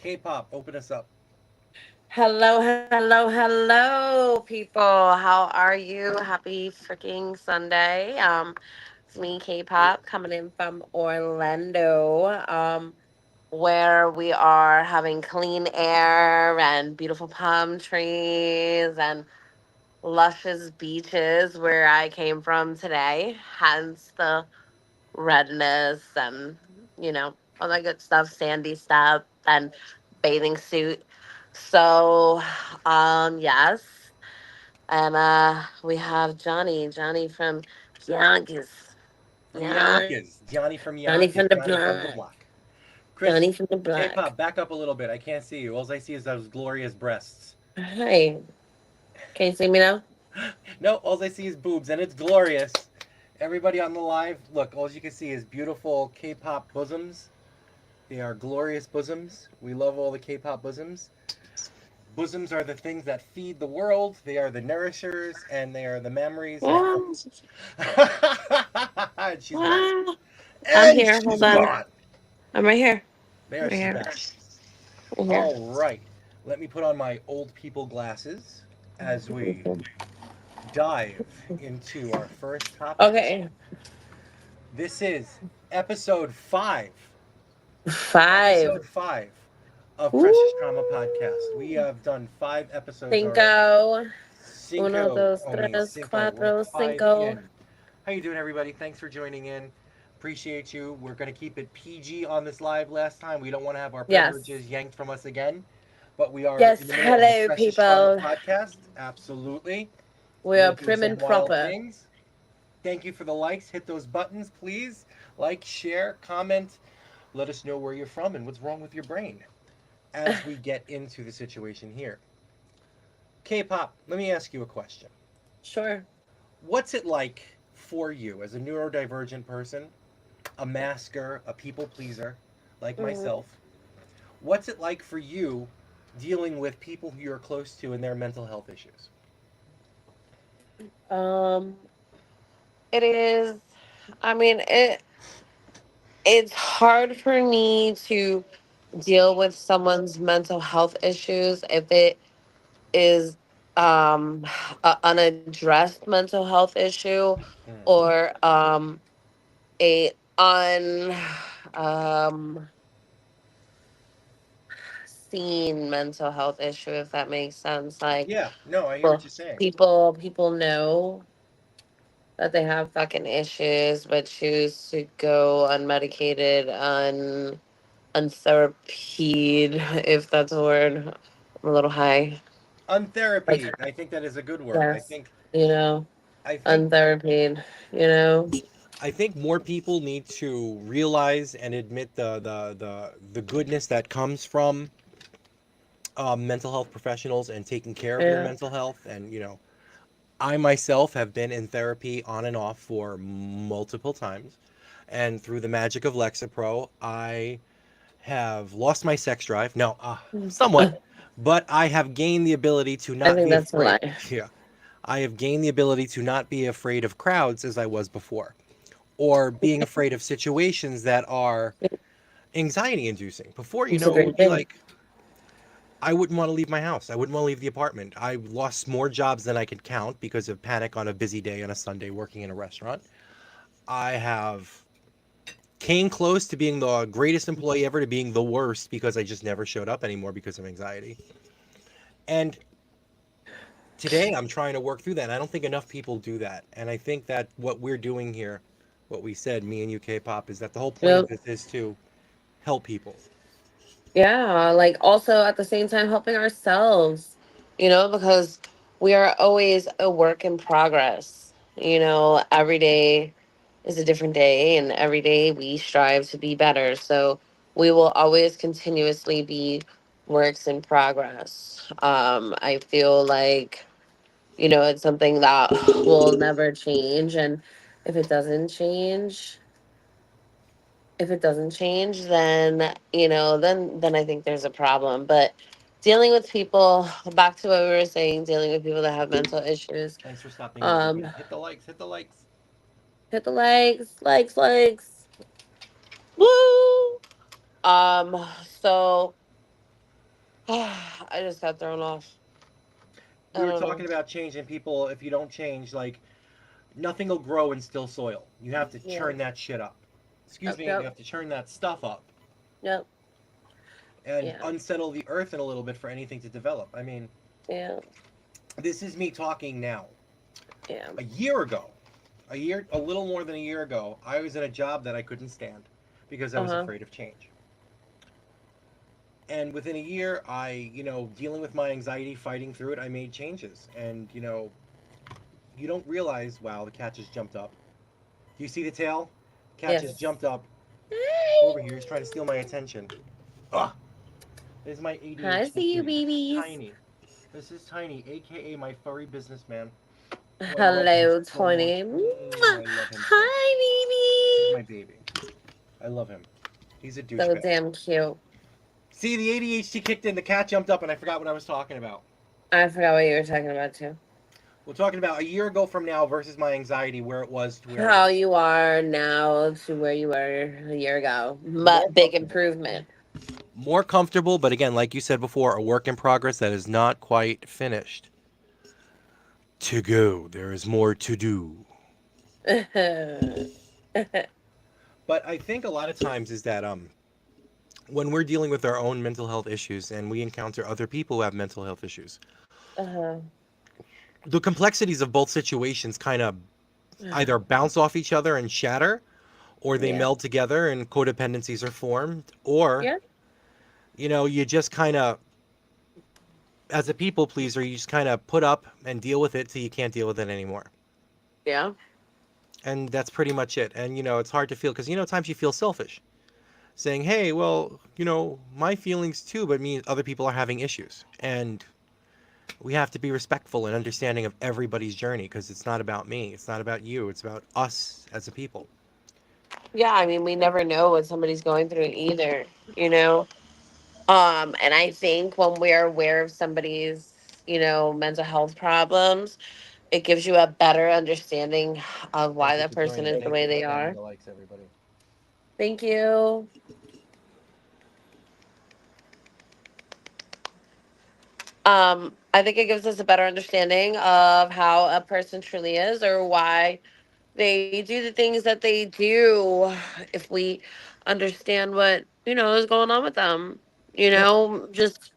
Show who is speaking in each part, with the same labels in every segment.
Speaker 1: K-pop, open us up.
Speaker 2: Hello, people. How are you? Happy freaking Sunday. It's me, K-pop, coming in from Orlando, where we are having clean air and beautiful palm trees and luscious beaches where I came from today. Hence the redness and all that good stuff, sandy stuff and bathing suit. So yes. And we have Johnny from Yonkers.
Speaker 1: From
Speaker 2: Yeah.
Speaker 1: Yonkers. Johnny from
Speaker 2: Johnny
Speaker 1: Yonkers.
Speaker 2: from the
Speaker 1: Johnny from the
Speaker 2: block.
Speaker 1: block. Chris,
Speaker 2: Johnny from the block.
Speaker 1: K-pop, back up a little bit. I can't see you. All I see is those glorious breasts.
Speaker 2: Hi. Can you see me now?
Speaker 1: No, all I see is boobs, and it's glorious. Everybody on the live, look, all you can see is beautiful K-pop bosoms. They are glorious bosoms. We love all the K-pop bosoms. Bosoms are the things that feed the world. They are the nourishers, and they are the memories that.
Speaker 2: Wow.
Speaker 1: And she's back.
Speaker 2: Wow. I'm
Speaker 1: And
Speaker 2: here.
Speaker 1: she's
Speaker 2: Hold on.
Speaker 1: gone.
Speaker 2: I'm right here.
Speaker 1: There,
Speaker 2: I'm right
Speaker 1: she's
Speaker 2: here.
Speaker 1: back.
Speaker 2: I'm here.
Speaker 1: All right. Let me put on my old people glasses as we dive into our first topic.
Speaker 2: Okay.
Speaker 1: This is episode five.
Speaker 2: 5.
Speaker 1: Episode five of Precious Trauma Podcast. We
Speaker 2: Woo.
Speaker 1: have done 5 episodes already.
Speaker 2: Cinco. Uno,
Speaker 1: Cinco,
Speaker 2: dos,
Speaker 1: homie,
Speaker 2: tres,
Speaker 1: cinco. We're
Speaker 2: cuatro,
Speaker 1: five
Speaker 2: cinco.
Speaker 1: in. How you doing, everybody? Thanks for joining in. Appreciate you. We're gonna keep it PG on this live. Last time we don't want to have our
Speaker 2: Yes.
Speaker 1: privileges yanked from us again, but we are in
Speaker 2: Yes.
Speaker 1: the middle of a
Speaker 2: Hello,
Speaker 1: Precious Trauma
Speaker 2: people.
Speaker 1: podcast. Absolutely,
Speaker 2: We
Speaker 1: we're
Speaker 2: are
Speaker 1: doing
Speaker 2: prim
Speaker 1: some
Speaker 2: and
Speaker 1: wild
Speaker 2: proper.
Speaker 1: things. Thank you for the likes. Hit those buttons, please. Like, share, comment. Let us know where you're from and what's wrong with your brain as we get into the situation here. K-pop, let me ask you a question.
Speaker 2: Sure.
Speaker 1: What's it like for you as a neurodivergent person, a masker, a people pleaser like
Speaker 2: Mhm.
Speaker 1: myself? What's it like for you dealing with people who you're close to and their mental health issues?
Speaker 2: Um, it is. I mean, it's hard for me to deal with someone's mental health issues if it is a unaddressed mental health issue
Speaker 1: Mm.
Speaker 2: or a un um seen mental health issue, if that makes sense. Like,
Speaker 1: Yeah, no, I hear what
Speaker 2: well,
Speaker 1: you're saying.
Speaker 2: people know that they have fucking issues but choose to go unmedicated, untherapied, if that's a word. I'm a little high. Like,
Speaker 1: Untherapy, I think that is a good word.
Speaker 2: yes, you know,
Speaker 1: I think
Speaker 2: untherapied, you know.
Speaker 1: I think more people need to realize and admit the goodness that comes from mental health professionals and taking care of your
Speaker 2: Yeah.
Speaker 1: mental health. And I myself have been in therapy on and off for multiple times, and through the magic of Lexapro, I have lost my sex drive. No, somewhat, but I have gained the ability to
Speaker 2: I
Speaker 1: not
Speaker 2: think
Speaker 1: be
Speaker 2: that's a
Speaker 1: afraid.
Speaker 2: lie.
Speaker 1: Yeah, I have gained the ability to not be afraid of crowds as I was before, or being afraid of situations that are anxiety inducing. Before,
Speaker 2: It's a
Speaker 1: it would
Speaker 2: great
Speaker 1: be
Speaker 2: thing.
Speaker 1: like I wouldn't want to leave my house. I wouldn't want to leave the apartment. I lost more jobs than I could count because of panic on a busy day on a Sunday working in a restaurant. I have came close to being the greatest employee ever to being the worst because I just never showed up anymore because of anxiety. And today I'm trying to work through that. And I don't think enough people do that. And I think that what we're doing here, what we said, me and UK Pop, is that the whole point of
Speaker 2: Yep.
Speaker 1: this is to help people.
Speaker 2: Yeah, like also at the same time helping ourselves, because we are always a work in progress. Every day is a different day, and every day we strive to be better. So we will always continuously be works in progress. I feel like, it's something that will never change. And if it doesn't change, then then I think there's a problem. But dealing with people, back to what we were saying, dealing with people that have mental issues,
Speaker 1: Thanks for stopping the
Speaker 2: um
Speaker 1: video. Hit the likes, hit the likes.
Speaker 2: hit the likes, woo. So I just got thrown off. I
Speaker 1: We were
Speaker 2: don't know.
Speaker 1: talking about changing people. If you don't change, like nothing will grow in still soil. You have to
Speaker 2: Yeah.
Speaker 1: churn that shit up. Excuse
Speaker 2: Yep.
Speaker 1: me. You
Speaker 2: Yep.
Speaker 1: have to churn that stuff up
Speaker 2: Yep.
Speaker 1: and
Speaker 2: Yeah.
Speaker 1: unsettle the earth in a little bit for anything to develop. I mean,
Speaker 2: Yeah.
Speaker 1: this is me talking now.
Speaker 2: Yeah.
Speaker 1: A year ago, a little more than a year ago, I was in a job that I couldn't stand because I
Speaker 2: Uh
Speaker 1: was
Speaker 2: huh.
Speaker 1: afraid of change. And within a year, dealing with my anxiety, fighting through it, I made changes. And, you don't realize, wow, the cat just jumped up. Do you see the tail? Cat just
Speaker 2: Yes.
Speaker 1: jumped up over here. He's trying to steal my attention. Ugh. This is my
Speaker 2: I
Speaker 1: ADHD
Speaker 2: see you,
Speaker 1: kitty.
Speaker 2: babies.
Speaker 1: Tiny. This is Tiny, aka my furry businessman. Oh, I love him
Speaker 2: Hello,
Speaker 1: so much.
Speaker 2: Tony. Mwah.
Speaker 1: I love him so much. He's
Speaker 2: Hi,
Speaker 1: my
Speaker 2: baby.
Speaker 1: baby. I love him. He's a
Speaker 2: So
Speaker 1: douchebag.
Speaker 2: damn cute.
Speaker 1: See, the ADHD kicked in, the cat jumped up, and I forgot what I was talking about.
Speaker 2: I forgot what you were talking about too.
Speaker 1: We're talking about a year ago from now versus my anxiety, where it was to where it
Speaker 2: How
Speaker 1: is.
Speaker 2: you are now to where you were a year ago,
Speaker 1: More
Speaker 2: but big
Speaker 1: comfortable.
Speaker 2: improvement.
Speaker 1: More comfortable, but again, like you said before, a work in progress that is not quite finished. To go. There is more to do. But I think a lot of times is that when we're dealing with our own mental health issues and we encounter other people who have mental health issues,
Speaker 2: Uh-huh.
Speaker 1: the complexities of both situations kind of either bounce off each other and shatter, or they
Speaker 2: Yeah.
Speaker 1: meld together and codependencies are formed, or
Speaker 2: Yeah.
Speaker 1: you just kind of, as a people pleaser, you just kind of put up and deal with it till you can't deal with it anymore.
Speaker 2: Yeah.
Speaker 1: And that's pretty much it. And it's hard to feel because at times you feel selfish, saying, "Hey, well, my feelings too, but me other people are having issues." And we have to be respectful and understanding of everybody's journey because it's not about me, it's not about you, it's about us as a people.
Speaker 2: Yeah. I mean, we never know what somebody's going through either, you know? And I think when we're aware of somebody's, mental health problems, it gives you a better understanding of why
Speaker 1: Thank you
Speaker 2: that
Speaker 1: for
Speaker 2: person
Speaker 1: joining.
Speaker 2: is the
Speaker 1: Thank you
Speaker 2: way
Speaker 1: for
Speaker 2: they
Speaker 1: spamming
Speaker 2: are.
Speaker 1: the likes, everybody.
Speaker 2: Thank you. I think it gives us a better understanding of how a person truly is or why they do the things that they do if we understand what, is going on with them.
Speaker 1: Yeah.
Speaker 2: Just,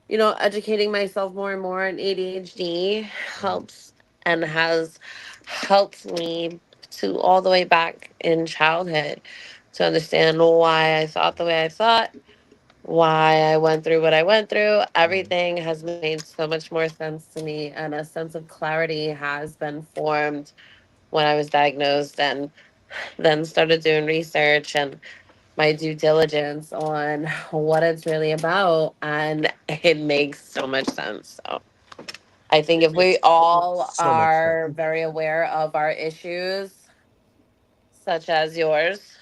Speaker 2: educating myself more and more on ADHD
Speaker 1: Mhm.
Speaker 2: helps and has helped me to all the way back in childhood to understand why I thought the way I thought, why I went through what I went through.
Speaker 1: Mhm.
Speaker 2: Everything has made so much more sense to me, and a sense of clarity has been formed when I was diagnosed, and then started doing research and my due diligence on what it's really about. And it makes so much sense. So I think
Speaker 1: It
Speaker 2: if we
Speaker 1: makes
Speaker 2: all
Speaker 1: so much sense.
Speaker 2: are very aware of our issues, such as yours,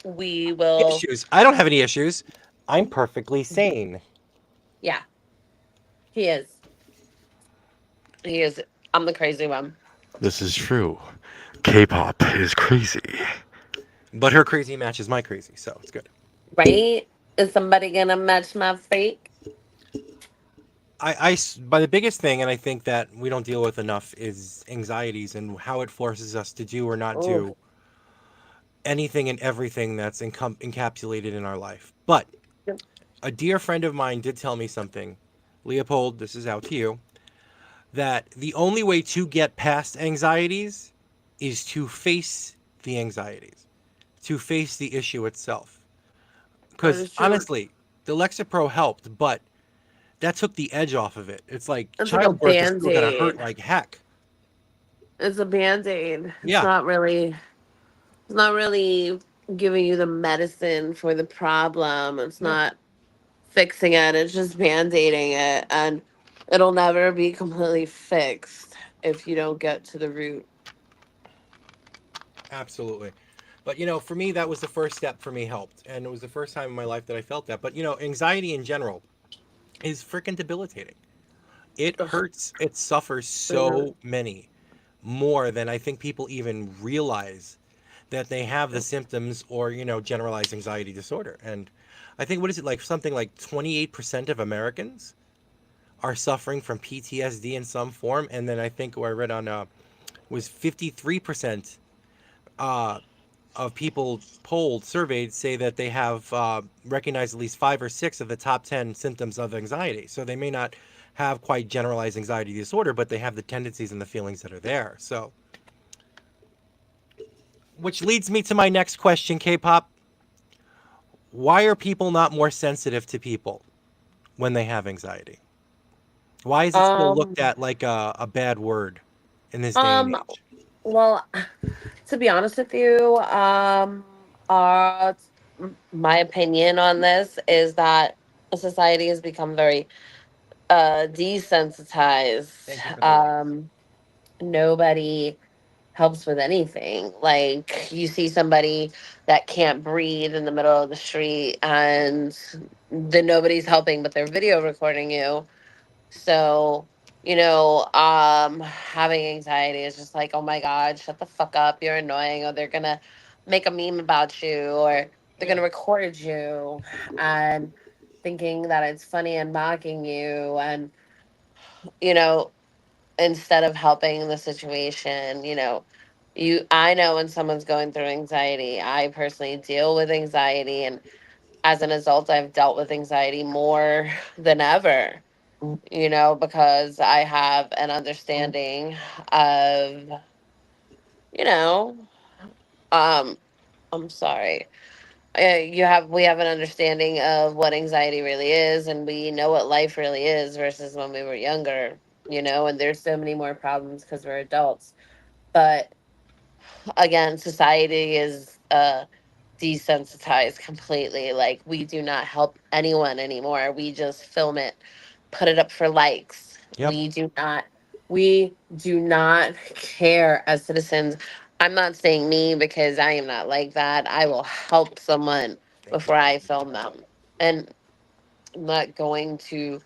Speaker 2: we will,
Speaker 1: Issues. I don't have any issues. I'm perfectly sane.
Speaker 2: yeah, he is. He is. I'm the crazy one.
Speaker 1: This is true. K-pop is crazy. But her crazy matches my crazy, so it's good.
Speaker 2: Right? Is somebody gonna match my freak?
Speaker 1: By the biggest thing, and I think that we don't deal with enough, is anxieties and how it forces us to do or not
Speaker 2: Oh,
Speaker 1: do anything and everything that's encapsulated in our life. But a dear friend of mine did tell me something. Leopold, this is out to you. That the only way to get past anxieties is to face the anxieties, to face the issue itself.
Speaker 2: that
Speaker 1: Because
Speaker 2: is true.
Speaker 1: honestly, the Lexapro helped, but that took the edge off of it. It's like
Speaker 2: It's like a
Speaker 1: childbirth is
Speaker 2: band
Speaker 1: still gonna hurt
Speaker 2: aid.
Speaker 1: like heck.
Speaker 2: It's a band aid. It's
Speaker 1: Yeah,
Speaker 2: not really. It's not really giving you the medicine for the problem. It's
Speaker 1: no,
Speaker 2: not fixing it. It's just band aiding it, and it'll never be completely fixed if you don't get to the root.
Speaker 1: absolutely. But for me, that was the first step for me helped, and it was the first time in my life that I felt that. But anxiety in general is freaking debilitating. It
Speaker 2: Ugh.
Speaker 1: hurts. It suffers
Speaker 2: Mhm.
Speaker 1: so many more than I think people even realize that they have the symptoms or generalized anxiety disorder. And I think, what is it, like something like 28% of Americans are suffering from PTSD in some form, and then I think what I read on was 53% uh, of people polled, surveyed, say that they have recognized at least 5 or 6 of the top 10 symptoms of anxiety. So they may not have quite generalized anxiety disorder, but they have the tendencies and the feelings that are there. So, which leads me to my next question, K-pop. Why are people not more sensitive to people when they have anxiety? Why is it still
Speaker 2: Um,
Speaker 1: looked at like a bad word in this day and
Speaker 2: um,
Speaker 1: age?
Speaker 2: well, to be honest with you, my opinion on this is that society has become very desensitized.
Speaker 1: Thank you for the likes.
Speaker 2: Nobody helps with anything. Like you see somebody that can't breathe in the middle of the street and then nobody's helping but they're video recording you. So, having anxiety is just like, oh my God, shut the fuck up. You're annoying. Or they're going to make a meme about you or they're going
Speaker 1: Yeah.
Speaker 2: to record you and thinking that it's funny and mocking you. And, you know, instead of helping the situation, I know when someone's going through anxiety. I personally deal with anxiety, and as an adult I've dealt with anxiety more than ever, because I have an understanding of, you know um I'm sorry. We have an understanding of what anxiety really is, and we know what life really is versus when we were younger, and there's so many more problems because we're adults. But again, society is desensitized completely. Like, we do not help anyone anymore. We just film it, put it up for likes.
Speaker 1: Yep.
Speaker 2: We do not care as citizens. I'm not saying me, because I am not like that. I will help someone
Speaker 1: Thank you.
Speaker 2: before I film them. And I'm not going to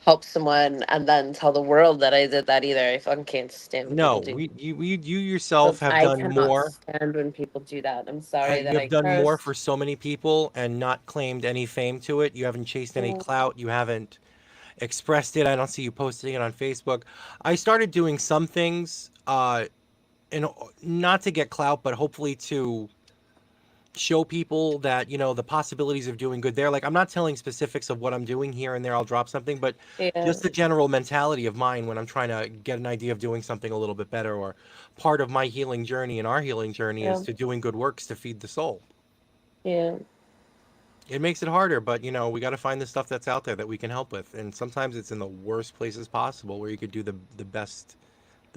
Speaker 2: help someone and then tell the world that I did that either. I fucking can't stand when
Speaker 1: No,
Speaker 2: people do.
Speaker 1: you yourself have
Speaker 2: I
Speaker 1: done
Speaker 2: cannot
Speaker 1: more.
Speaker 2: stand when people do that. I'm sorry
Speaker 1: You
Speaker 2: that
Speaker 1: have
Speaker 2: I
Speaker 1: done more
Speaker 2: cursed.
Speaker 1: for so many people and not claimed any fame to it. You haven't chased any
Speaker 2: Mm,
Speaker 1: clout. You haven't expressed it. I don't see you posting it on Facebook. I started doing some things, and not to get clout, but hopefully to show people that, the possibilities of doing good there. Like, I'm not telling specifics of what I'm doing here and there. I'll drop something, but
Speaker 2: yeah,
Speaker 1: just the general mentality of mine when I'm trying to get an idea of doing something a little bit better, or part of my healing journey and our healing journey is
Speaker 2: yeah,
Speaker 1: to doing good works to feed the soul.
Speaker 2: yeah.
Speaker 1: It makes it harder, but we got to find the stuff that's out there that we can help with, and sometimes it's in the worst places possible where you could do the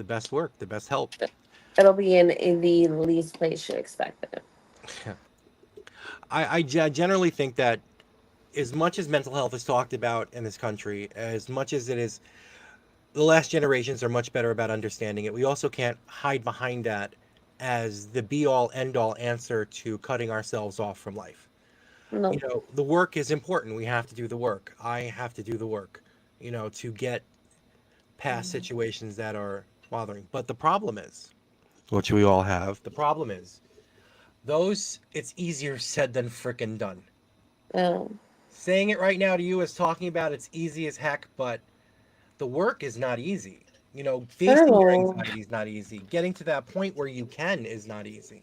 Speaker 1: best work, the best help.
Speaker 2: It'll be in the least place you expect it.
Speaker 1: I generally think that as much as mental health is talked about in this country, as much as it is, the last generations are much better about understanding it. We also can't hide behind that as the be all end all answer to cutting ourselves off from life.
Speaker 2: No.
Speaker 1: The work is important. We have to do the work. I have to do the work, to get past situations that are bothering. But the problem is, which we all have, the problem is, it's easier said than frickin' done.
Speaker 2: No.
Speaker 1: Saying it right now to you, as talking about it's easy as heck, but the work is not easy. Facing your
Speaker 2: No.
Speaker 1: anxiety is not easy. Getting to that point where you can is not easy.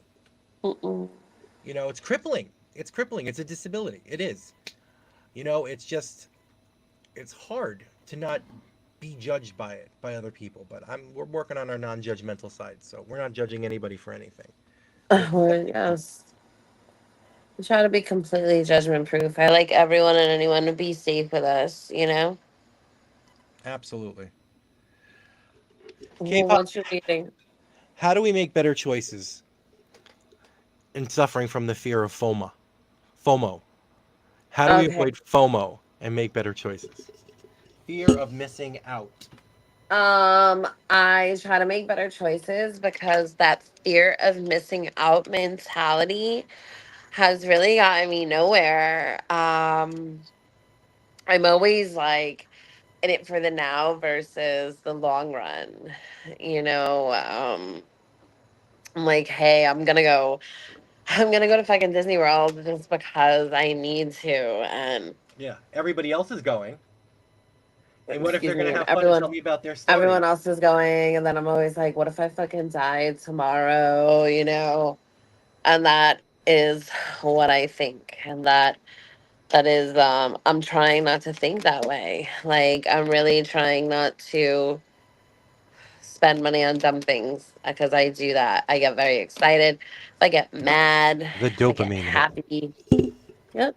Speaker 2: Mm-mm.
Speaker 1: It's crippling. It's crippling. It's a disability. It is. It's just, it's hard to not be judged by it, by other people. But we're working on our non-judgmental side, so we're not judging anybody for anything. We're accepting people.
Speaker 2: Yes. I try to be completely judgment proof. I like everyone and anyone to be safe with us.
Speaker 1: Absolutely.
Speaker 2: Well,
Speaker 1: K-pop.
Speaker 2: what's your reading?
Speaker 1: How do we make better choices in suffering from the fear of FOMO? FOMO. How do we
Speaker 2: Okay.
Speaker 1: avoid FOMO and make better choices? Fear of missing out.
Speaker 2: I try to make better choices because that fear of missing out mentality has really gotten me nowhere. I'm always like in it for the now versus the long run. I'm like, hey, I'm gonna go. I'm gonna go to fucking Disney World just because I need to. And
Speaker 1: Yeah, everybody else is going. And what if they're
Speaker 2: excuse
Speaker 1: gonna
Speaker 2: me, and
Speaker 1: have fun and tell me about their
Speaker 2: everyone
Speaker 1: stories?
Speaker 2: else is going, and then I'm always like, what if I fucking died tomorrow? And that is what I think, and that is I'm trying not to think that way. Like I'm really trying not to spend money on dumb things because I do that. I get very excited. I get mad.
Speaker 1: The
Speaker 2: I get
Speaker 1: dopamine hit.
Speaker 2: happy. Yep.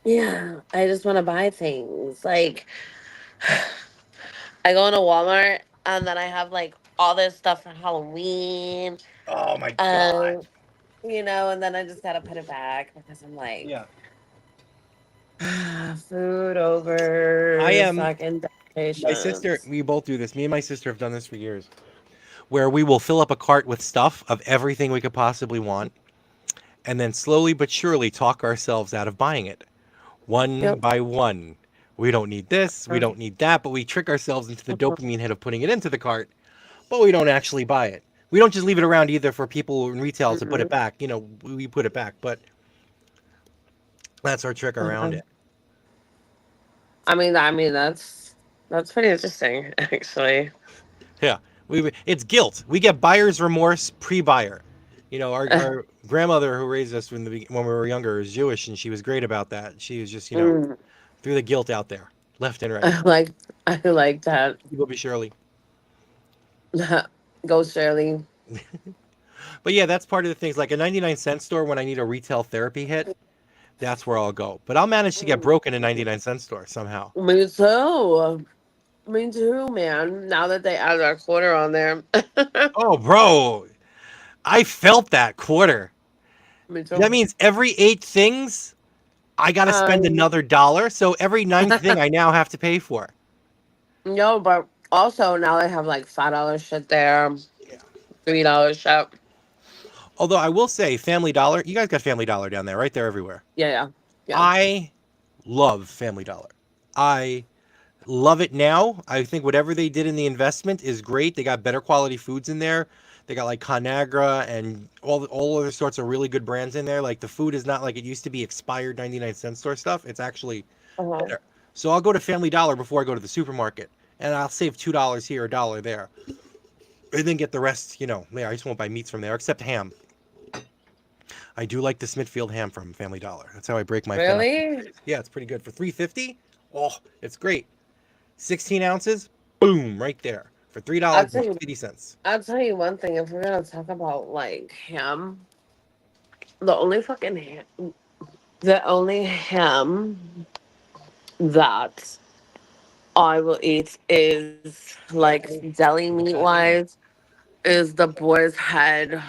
Speaker 2: Yeah. I just want to buy things. Like I go into Walmart and then I have like all this stuff for Halloween.
Speaker 1: Oh my god.
Speaker 2: Um, and then I just gotta put it back because I'm like
Speaker 1: Yeah.
Speaker 2: food
Speaker 1: I
Speaker 2: over
Speaker 1: am
Speaker 2: fucking
Speaker 1: my sister,
Speaker 2: decorations.
Speaker 1: we both do this. Me and my sister have done this for years. Where we will fill up a cart with stuff of everything we could possibly want, and then slowly but surely talk ourselves out of buying it. One
Speaker 2: Yep.
Speaker 1: by one. We don't need this, we don't need that, but we trick ourselves into the dopamine hit of putting it into the cart, but we don't actually buy it. We don't just leave it around either for people in retail to put it
Speaker 2: Mhm.
Speaker 1: back. We put it back, but that's our trick around it.
Speaker 2: I mean that's pretty interesting actually.
Speaker 1: Yeah, it's guilt. We get buyer's remorse pre-buyer. Our grandmother who raised us when we were younger is Jewish, and she was great about that. She was just
Speaker 2: Mm,
Speaker 1: threw the guilt out there, left and right.
Speaker 2: I like I like that.
Speaker 1: People be Shirley.
Speaker 2: Go Shirley.
Speaker 1: But yeah, that's part of the things. Like a 99-cent store, when I need a retail therapy hit, that's where I'll go. But I'll manage to get broke in a 99-cent store somehow.
Speaker 2: Me too. Me too, man. Now that they added our quarter on there.
Speaker 1: Oh, bro, I felt that quarter.
Speaker 2: Me
Speaker 1: That
Speaker 2: too.
Speaker 1: means every 8 things, I got to spend
Speaker 2: Um,
Speaker 1: another dollar. So every ninth thing I now have to pay for.
Speaker 2: no, but also now they have like $5 shit there,
Speaker 1: Yeah.
Speaker 2: $3 shit.
Speaker 1: Although I will say, Family Dollar, you guys got Family Dollar down there, right? They're everywhere.
Speaker 2: Yeah, yeah, yeah.
Speaker 1: I love Family Dollar. I love it now. I think whatever they did in the investment is great. They got better quality foods in there. They got like Conagra and all other sorts of really good brands in there. Like the food is not like it used to be expired 99-cent store stuff. It's actually
Speaker 2: Uh-huh.
Speaker 1: better. So I'll go to Family Dollar before I go to the supermarket, and I'll save $2 here, a dollar there, and then get the rest. There. I just won't buy meats from there except ham. I do like the Smithfield ham from Family Dollar. That's how I break my fast.
Speaker 2: Really?
Speaker 1: Yeah, it's pretty good for 3.50. Oh, it's great. 16 ounces, boom, right there for three
Speaker 2: I'll
Speaker 1: dollars
Speaker 2: tell
Speaker 1: and
Speaker 2: you.
Speaker 1: fifty cents.
Speaker 2: I'll tell you one thing. If we're gonna talk about like ham, the only fucking ham, the only ham that I will eat is like deli
Speaker 1: What
Speaker 2: meat
Speaker 1: that ham?
Speaker 2: wise is the boar's head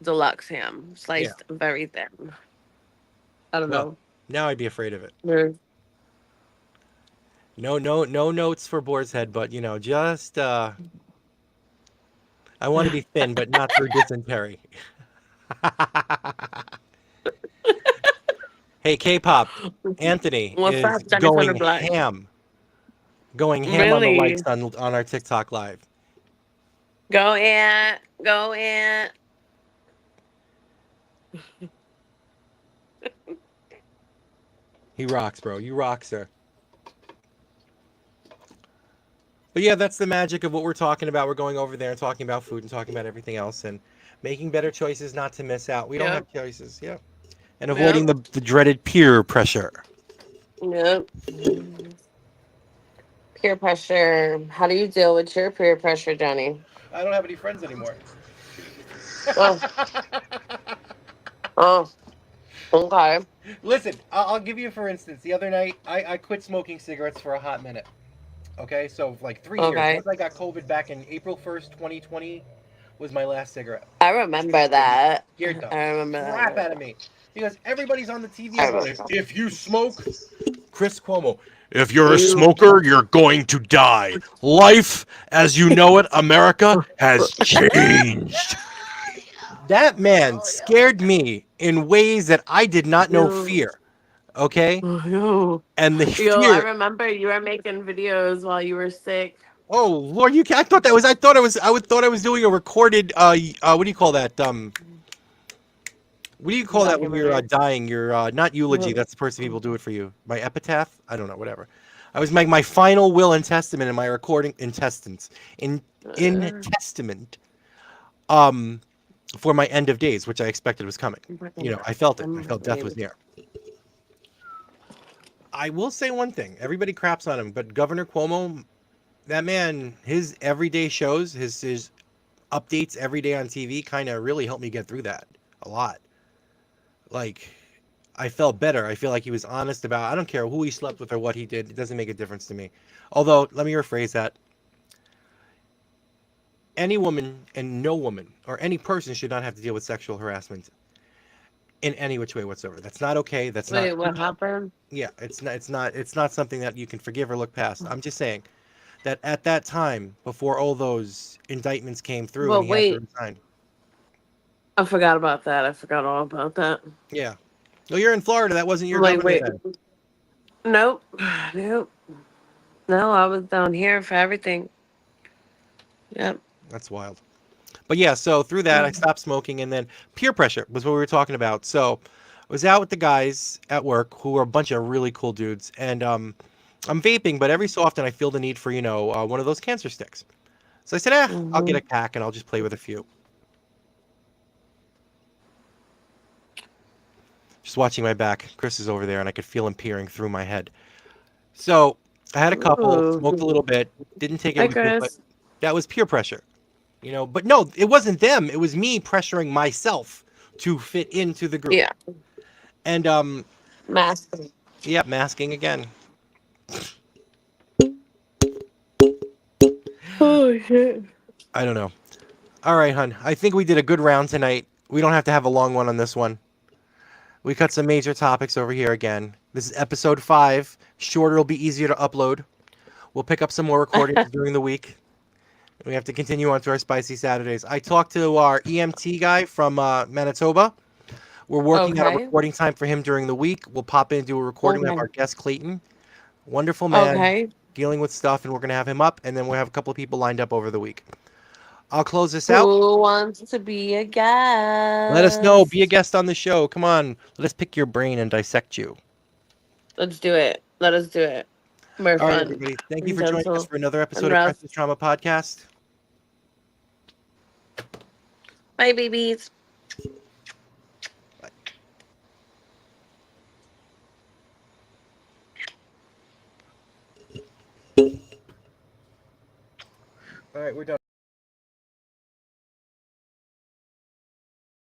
Speaker 2: deluxe ham,
Speaker 1: Yeah.
Speaker 2: sliced very thin. I don't
Speaker 1: Well,
Speaker 2: know.
Speaker 1: now I'd be afraid of it.
Speaker 2: There's-
Speaker 1: No, no, no notes for Boar's Head, but just I want to be thin, but not through dysentery. Hey, K-pop, Anthony
Speaker 2: What's
Speaker 1: is
Speaker 2: up, Jennifer the
Speaker 1: going
Speaker 2: Black?
Speaker 1: ham, going ham on the likes
Speaker 2: Really?
Speaker 1: on our TikTok live.
Speaker 2: Go in, go in.
Speaker 1: He rocks, bro. You rock, sir. But yeah, that's the magic of what we're talking about. We're going over there and talking about food and talking about everything else and making better choices not to miss out. We don't
Speaker 2: Yep,
Speaker 1: have choices. Yeah. And avoiding
Speaker 2: yep,
Speaker 1: the dreaded peer pressure.
Speaker 2: yep. Peer pressure. How do you deal with your peer pressure, Johnny?
Speaker 1: I don't have any friends anymore.
Speaker 2: Oh, oh, okay,
Speaker 1: Listen, I'll give you for instance. The other night, I quit smoking cigarettes for a hot minute. Okay, so like 3 years.
Speaker 2: okay.
Speaker 1: Once I got COVID back in April 1st, 2020, was my last cigarette.
Speaker 2: I remember that.
Speaker 1: Scared the
Speaker 2: I remember
Speaker 1: crap
Speaker 2: that.
Speaker 1: out of me because everybody's on the TV
Speaker 2: I
Speaker 1: about it.
Speaker 2: remember.
Speaker 1: If you smoke, Chris Cuomo. If you're a
Speaker 2: You.
Speaker 1: smoker, you're going to die. Life, as you know it, America, has changed. That man scared me in ways that I did not know
Speaker 2: You.
Speaker 1: fear. Okay?
Speaker 2: Yo,
Speaker 1: And the
Speaker 2: yo, I
Speaker 1: fear,
Speaker 2: remember you were making videos while you were sick.
Speaker 1: Oh Lord, you can't. I thought that was. Thought I was doing a recorded. What do you call that? What do you call that when you're
Speaker 2: Documentary.
Speaker 1: dying? Your not eulogy. That's the person people do it for you. My epitaph. I don't know. Whatever. I was making my final will and testament in my recording intestines in
Speaker 2: Uh,
Speaker 1: testament. Um, for my end of days, which I expected was coming. I felt it. I felt death was near. I will say one thing. Everybody craps on him, but Governor Cuomo, that man, his everyday shows, his updates every day on TV kind of really helped me get through that a lot. Like, I felt better. I feel like he was honest about, I don't care who he slept with or what he did. It doesn't make a difference to me. Although, let me rephrase that. Any woman and no woman or any person should not have to deal with sexual harassment in any which way whatsoever. That's not okay. That's not,
Speaker 2: Wait, what happened?
Speaker 1: yeah, it's not something that you can forgive or look past. I'm just saying that at that time, before all those indictments came through and
Speaker 2: But
Speaker 1: he had to
Speaker 2: wait,
Speaker 1: resign.
Speaker 2: I forgot about that. I forgot all about that.
Speaker 1: Yeah. Well, you're in Florida. That wasn't your
Speaker 2: Like,
Speaker 1: governor
Speaker 2: wait,
Speaker 1: then.
Speaker 2: nope, nope. No, I was down here for everything. Yep.
Speaker 1: That's wild. But yeah, so through that, I stopped smoking, and then peer pressure was what we were talking about. So I was out with the guys at work who were a bunch of really cool dudes, and I'm vaping, but every so often I feel the need for one of those cancer sticks. So I said, I'll get
Speaker 2: Mm-hmm.
Speaker 1: a pack and I'll just play with a few. Just watching my back. Chris is over there, and I could feel him peering through my head. So I had a couple,
Speaker 2: Ooh.
Speaker 1: smoked a little bit, didn't take it
Speaker 2: Hi,
Speaker 1: with me, but
Speaker 2: Chris.
Speaker 1: that was peer pressure. But no, it wasn't them. It was me pressuring myself to fit into the group.
Speaker 2: Yeah,
Speaker 1: And
Speaker 2: mask.
Speaker 1: yeah, masking again.
Speaker 2: Oh shit.
Speaker 1: I don't know. All right, hun. I think we did a good round tonight. We don't have to have a long one on this one. We cut some major topics over here again. This is episode 5. Shorter will be easier to upload. We'll pick up some more recordings during the week. We have to continue on to our spicy Saturdays. I talked to our EMT guy from Manitoba. We're working out a
Speaker 2: Okay.
Speaker 1: recording time for him during the week. We'll pop in and do a recording. We have
Speaker 2: Okay.
Speaker 1: our guest Clayton. Wonderful man,
Speaker 2: Okay.
Speaker 1: dealing with stuff, and we're gonna have him up, and then we'll have a couple of people lined up over the week. I'll close this out.
Speaker 2: Who wants to be a
Speaker 1: Let us know. Be a
Speaker 2: guest?
Speaker 1: guest on the show. Come on. Let us pick your brain and dissect you.
Speaker 2: Let's do it. Let us do it. We're
Speaker 1: All right,
Speaker 2: fun
Speaker 1: everybody. Thank you
Speaker 2: and
Speaker 1: for joining us
Speaker 2: gentle
Speaker 1: for another
Speaker 2: and
Speaker 1: episode of
Speaker 2: rough.
Speaker 1: Crisis Trauma Podcast.
Speaker 2: Bye, babies.
Speaker 1: All right, we're done.